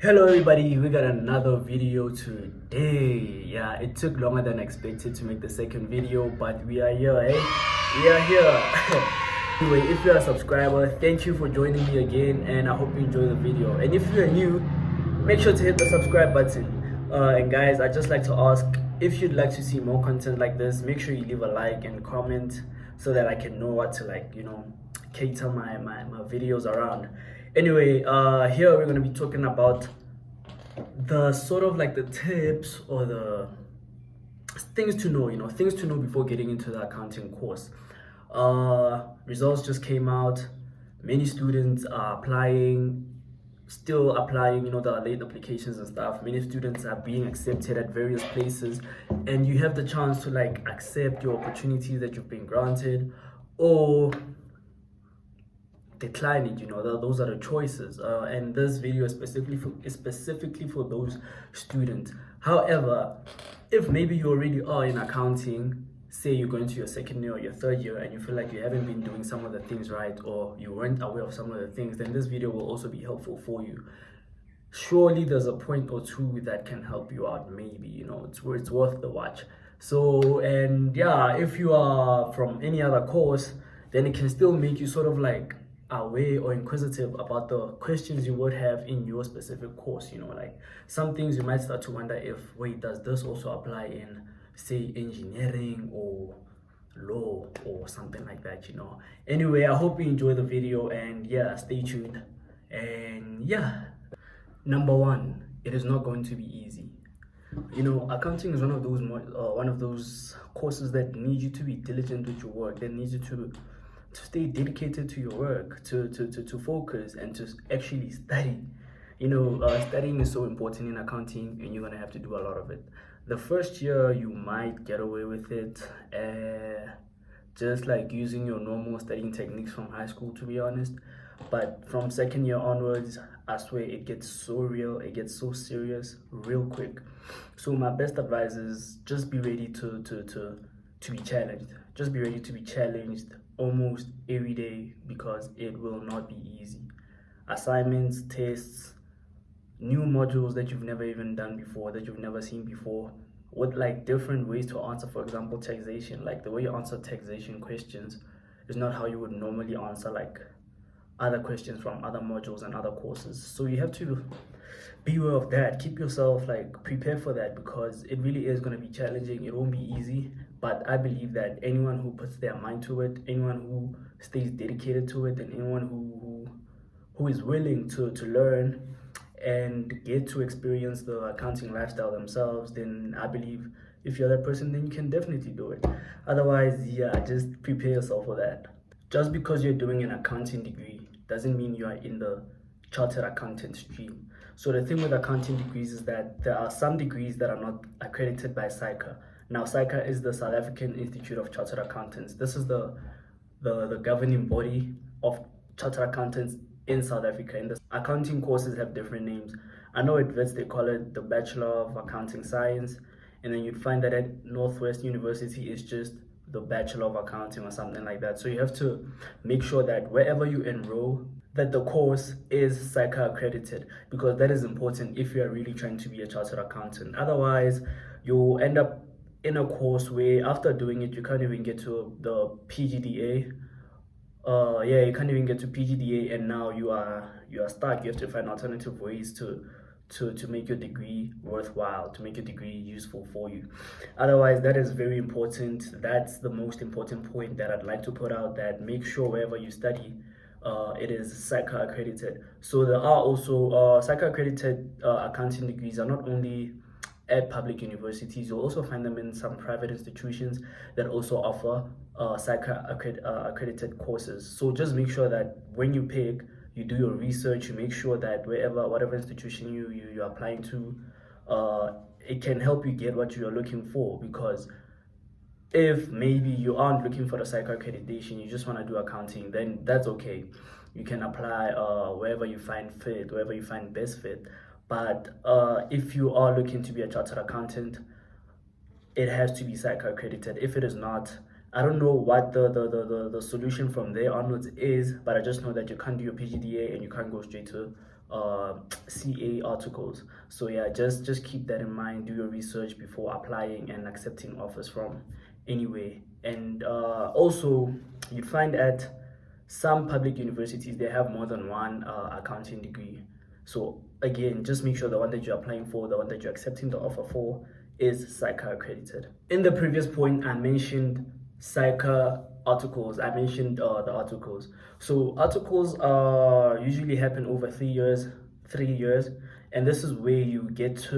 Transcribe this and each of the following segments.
Hello everybody, we got another video today. Yeah, it took longer than expected to make the second video, but we are here, eh? We are here. Anyway, if you're a subscriber, thank you for joining me again, and I hope you enjoy the video. And if you're new, make sure to hit the subscribe button. And guys, I'd just like to ask, if you'd like to see more content like this, make sure you leave a like and comment so that I can know what to cater my videos around. Anyway, here we're going to be talking about the sort of like the tips or the things to know, things to know before getting into the accounting course. Results just came out. Many students are still applying, the late applications and stuff. Many students are being accepted at various places, and you have the chance to accept your opportunities that you've been granted or decline it. Those are the choices, and this video is specifically for those students. However, if maybe you already are in accounting, say you're going to your second year or your third year, and you feel like you haven't been doing some of the things right, or you weren't aware of some of the things, then this video will also be helpful for you. Surely there's a point or two that can help you out. Maybe it's worth the watch. So, and yeah, if you are from any other course, then it can still make you sort of aware or inquisitive about the questions you would have in your specific course. Some things you might start to wonder if, wait, does this also apply in, say, engineering or law or something like that. Anyway, I hope you enjoy the video, and yeah, stay tuned. And yeah, number one, it is not going to be easy. Accounting is one of those courses that need you to be diligent with your work, that needs you to stay dedicated to your work, to focus and to actually study. Studying is so important in accounting, and you're gonna have to do a lot of it. The first year you might get away with it, just like using your normal studying techniques from high school, to be honest. But from second year onwards, I swear it gets so real, it gets so serious real quick. So my best advice is just be ready to be challenged. Just be ready to be challenged almost every day, because it will not be easy. Assignments, tests, new modules that you've never even done before, that you've never seen before, with different ways to answer. For example, taxation. The way you answer taxation questions is not how you would normally answer other questions from other modules and other courses. So you have to be aware of that. Keep yourself prepared for that, because it really is going to be challenging. It won't be easy, but I believe that anyone who puts their mind to it, anyone who stays dedicated to it, and anyone who is willing to learn and get to experience the accounting lifestyle themselves, then I believe if you're that person, then you can definitely do it. Otherwise, yeah, just prepare yourself for that. Just because you're doing an accounting degree doesn't mean you are in the chartered accountant stream. So the thing with accounting degrees is that there are some degrees that are not accredited by SAA. Now, SAA is the South African Institute of Chartered Accountants. This is the governing body of chartered accountants in South Africa. And the accounting courses have different names. I know at Wits they call it the Bachelor of Accounting Science, and then you'd find that at Northwest University it's just the Bachelor of Accounting or something like that. So you have to make sure that wherever you enroll, that the course is SAA accredited, because that is important if you are really trying to be a chartered accountant. Otherwise, you'll end up in a course where after doing it, you can't even get to the PGDA. You can't even get to PGDA, and now you are stuck. You have to find alternative ways to make your degree worthwhile, to make your degree useful for you. Otherwise, that is very important. That's the most important point that I'd like to put out, that make sure wherever you study, it is SAA accredited. So there are also SAA accredited accounting degrees are not only at public universities. You'll also find them in some private institutions that also offer SAA accredited courses. So just make sure that when you pick, you do your research, you make sure that whatever institution you're applying to, it can help you get what you are looking for. Because if maybe you aren't looking for the SAA accreditation, you just want to do accounting, then that's okay. You can apply wherever you find fit, wherever you find best fit. But if you are looking to be a chartered accountant, it has to be SAA accredited. If it is not, I don't know what the solution from there onwards is, but I just know that you can't do your PGDA and you can't go straight to CA articles. So yeah, just keep that in mind. Do your research before applying and accepting offers from anyway. And also, you'd find at some public universities they have more than one accounting degree. So again, just make sure the one that you're applying for, the one that you're accepting the offer for, is SAA accredited. In the previous point, I mentioned SAA articles. I mentioned the articles. So articles usually happen over 3 years, 3 years, and this is where you get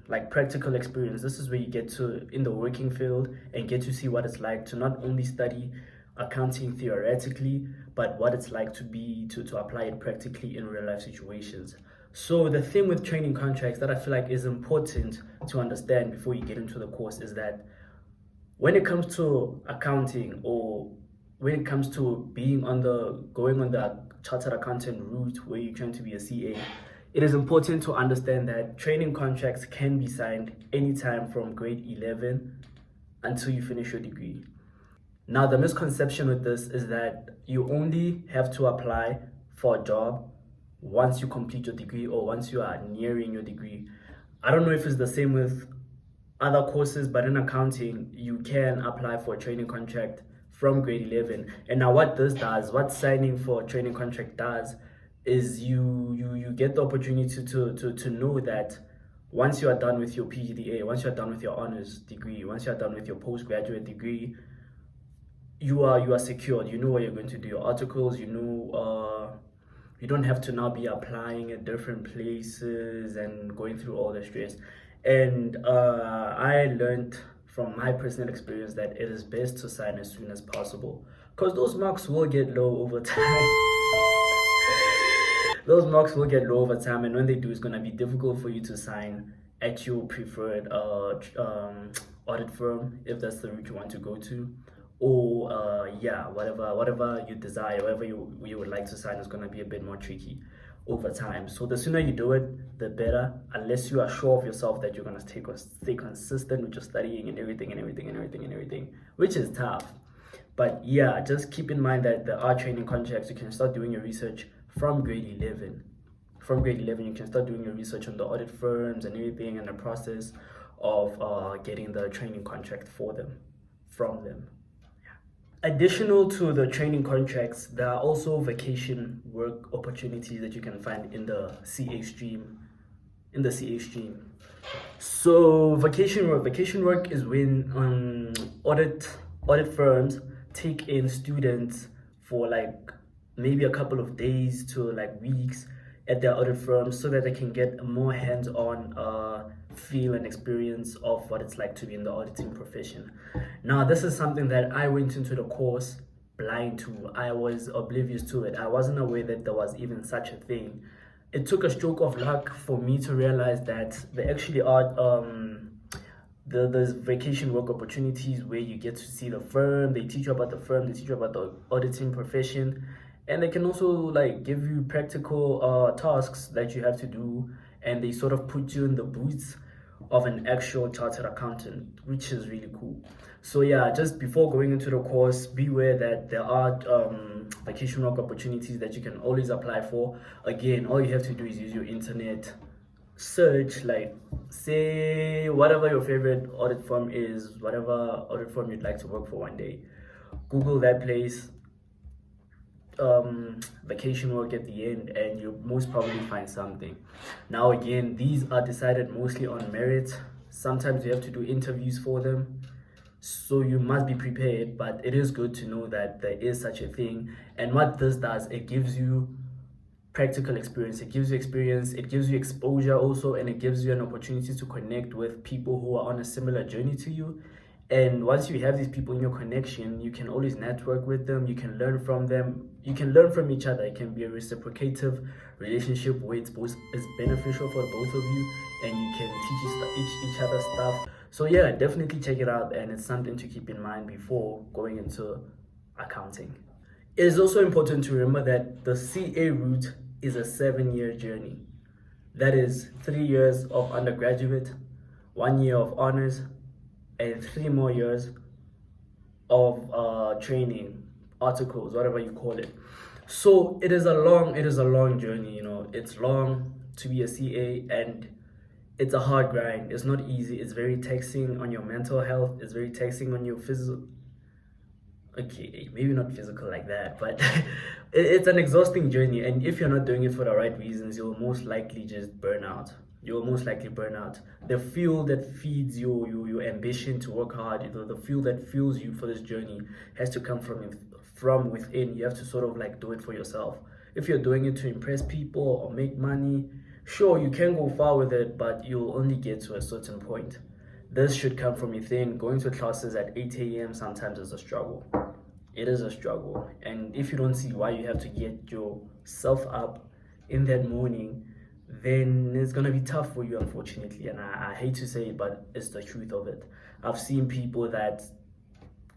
like practical experience. This is where you get to in the working field and get to see what it's like to not only study accounting theoretically, but what it's like to apply it practically in real life situations. So the thing with training contracts that I feel like is important to understand before you get into the course is that when it comes to accounting, or when it comes to going on the chartered accountant route where you're trying to be a CA, it is important to understand that training contracts can be signed anytime from grade 11 until you finish your degree. Now, the misconception with this is that you only have to apply for a job once you complete your degree or once you are nearing your degree. I don't know if it's the same with other courses, but in accounting, you can apply for a training contract from grade 11. And now what signing for a training contract does is you get the opportunity to know that once you are done with your PGDA, once you are done with your honors degree, once you are done with your postgraduate degree, you are secured. You know what you're going to do, your articles, you don't have to now be applying at different places and going through all the stress. And I learned from my personal experience that it is best to sign as soon as possible, because those marks will get low over time. Those marks will get low over time, and when they do, it's going to be difficult for you to sign at your preferred audit firm, if that's the route you want to go to, or yeah, whatever you desire, whatever you would like to sign is going to be a bit more tricky over time. So the sooner you do it, the better, unless you are sure of yourself that you're going to stay consistent with your studying and everything, which is tough. But yeah, just keep in mind that there are training contracts. You can start doing your research from grade 11. From grade 11, you can start doing your research on the audit firms and everything, and the process of getting the training contract from them. Additional to the training contracts, there are also vacation work opportunities that you can find in the CA stream. So vacation work is when audit firms take in students for like maybe a couple of days to like weeks at their audit firms, so that they can get a more hands-on feel and experience of what it's like to be in the auditing profession. Now, this is something that I went into the course blind to. I was oblivious to it. I wasn't aware that there was even such a thing. It took a stroke of luck for me to realize that there actually are there's vacation work opportunities where you get to see the firm. They teach you about the firm, they teach you about the auditing profession, and they can also like give you practical tasks that you have to do, and they sort of put you in the boots of an actual chartered accountant, which is really cool. So yeah, just before going into the course, beware that there are vacation work opportunities that you can always apply for. Again, all you have to do is use your internet search, like say whatever your favorite audit firm is, whatever audit firm you'd like to work for one day. Google that place, vacation work at the end, and you'll most probably find something. Now again, these are decided mostly on merit. Sometimes you have to do interviews for them, so you must be prepared, but it is good to know that there is such a thing. And what this does, it gives you practical experience, it gives you exposure also, and it gives you an opportunity to connect with people who are on a similar journey to you. And once you have these people in your connection, you can always network with them, you can learn from them, you can learn from each other. It can be a reciprocative relationship where it's beneficial for both of you, and you can teach each other stuff. So yeah, definitely check it out, and it's something to keep in mind before going into accounting. It is also important to remember that the CA route is a 7-year journey. That is 3 years of undergraduate, 1 year of honors, and 3 more years of training, articles, whatever you call it. So it is a long journey, you know. It's long to be a CA, and it's a hard grind. It's not easy. It's very taxing on your mental health. It's very taxing on your physical. Okay, maybe not physical like that, but it's an exhausting journey. And if you're not doing it for the right reasons, you'll most likely just burn out. You'll most likely burn out. The fuel that feeds your ambition to work hard, you know, the fuel that fuels you for this journey has to come from within. You have to sort of like do it for yourself. If you're doing it to impress people or make money, sure, you can go far with it, but you'll only get to a certain point. This should come from within. Going to classes at 8 a.m. sometimes is a struggle. It is a struggle. And if you don't see why you have to get yourself up in that morning, then it's gonna be tough for you, unfortunately. And I hate to say it, but it's the truth of it. I've seen people that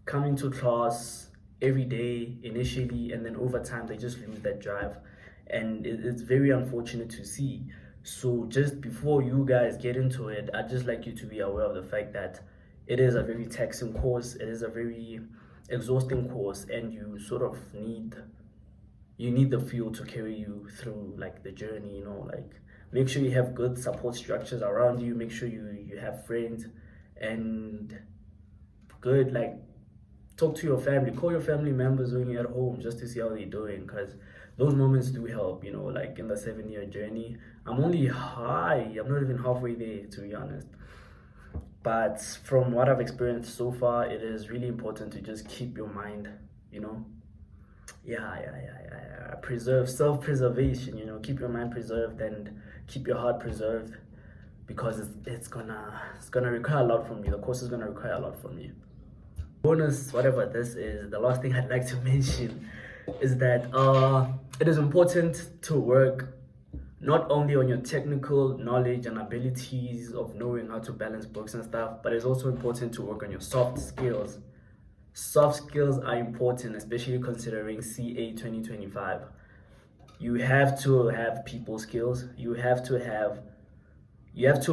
come into class every day initially, and then over time they just lose that drive. And it's very unfortunate to see. So just before you guys get into it, I'd just like you to be aware of the fact that it is a very taxing course, it is a very exhausting course, and you need the fuel to carry you through like the journey, you know. Like, make sure you have good support structures around you, make sure you have friends, and good, like, talk to your family, call your family members when you're at home just to see how they're doing, because those moments do help, you know. Like in the 7 year journey, I'm not even halfway there, to be honest. But from what I've experienced so far, it is really important to just keep your mind, you know, preserve self-preservation, you know. Keep your mind preserved and keep your heart preserved, because it's gonna require a lot from you. The course is gonna require a lot from you. Bonus, whatever this is, the last thing I'd like to mention is that it is important to work not only on your technical knowledge and abilities of knowing how to balance books and stuff, but it's also important to work on your soft skills. Soft skills are important, especially considering CA 2025. You have to have people skills. You have to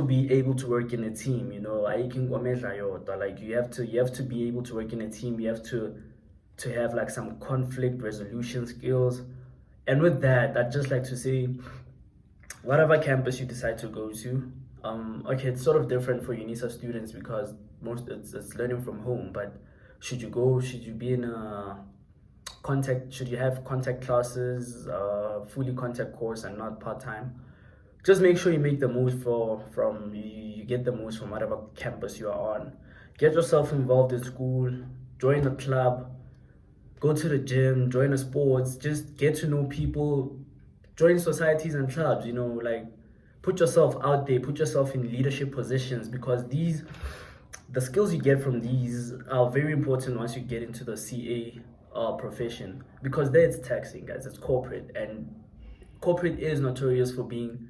be able to work in a team, you know. Like, you have to be able to work in a team. You have to have like some conflict resolution skills. And with that, I'd just like to say, whatever campus you decide to go to, okay, it's sort of different for UNISA students because it's learning from home. But should you be in a should you have contact classes, fully contact course and not part-time, just make sure you make the most you get the most from whatever campus you are on. Get yourself involved in school, join a club, go to the gym, join a sports, just get to know people, join societies and clubs, you know. Like, put yourself out there, put yourself in leadership positions, because the skills you get from these are very important once you get into the CA profession, because there it's taxing, guys. It's corporate, and corporate is notorious for being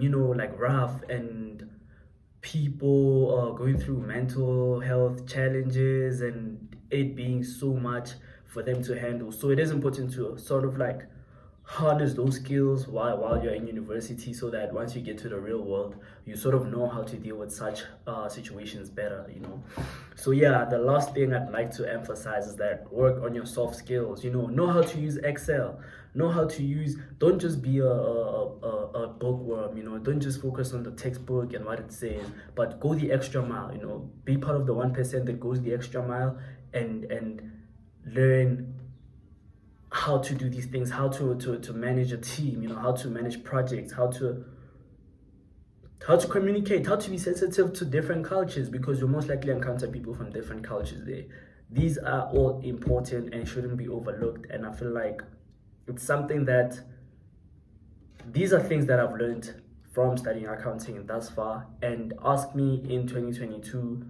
you know, like, rough, and people going through mental health challenges, and it being so much for them to handle. So it is important to sort of like harness those skills while you're in university, so that once you get to the real world, you sort of know how to deal with such situations better, you know. So yeah, the last thing I'd like to emphasize is that work on your soft skills, you know how to use Excel, don't just be a bookworm, you know. Don't just focus on the textbook and what it says, but go the extra mile, you know. Be part of the 1% that goes the extra mile, and learn how to do these things, how to manage a team, you know, how to manage projects, how to communicate, how to be sensitive to different cultures, because you'll most likely encounter people from different cultures there. These are all important and shouldn't be overlooked, and I feel like it's something that these are things that I've learned from studying accounting thus far. And ask me in 2022,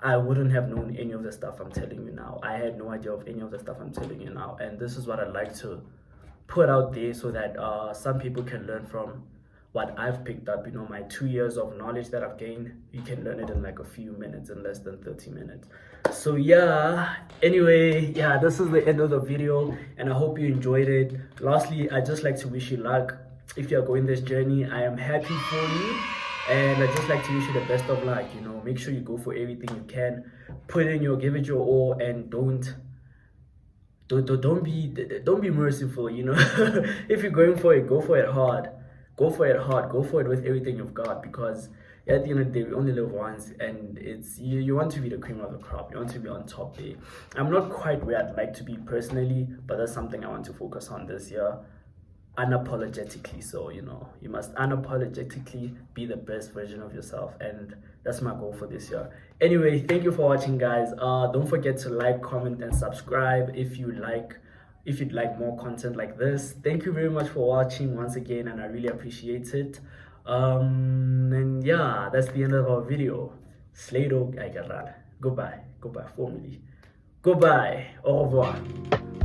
I wouldn't have known any of the stuff I'm telling you now. I had no idea of any of the stuff I'm telling you now. And this is what I'd like to put out there, so that some people can learn from what I've picked up. You know, my 2 years of knowledge that I've gained, you can learn it in like a few minutes, in less than 30 minutes. So yeah, anyway, yeah, this is the end of the video, and I hope you enjoyed it. Lastly, I'd just like to wish you luck. If you're going this journey, I am happy for you. And I just like to wish you the best of luck, you know. Make sure you go for everything you can. Give it your all, and don't be merciful, you know. If you're going for it, go for it hard. Go for it hard. Go for it with everything you've got, because at the end of the day, we only live once, and it's you want to be the cream of the crop. You want to be on top there. I'm not quite where I'd like to be personally, but that's something I want to focus on this year, unapologetically. So, you know, you must unapologetically be the best version of yourself, and that's my goal for this year. Anyway, thank you for watching, guys. Don't forget to like, comment, and subscribe if you'd like more content like this. Thank you very much for watching once again, and I really appreciate it. And yeah, that's the end of our video. Slado, goodbye, formally. Goodbye, au revoir.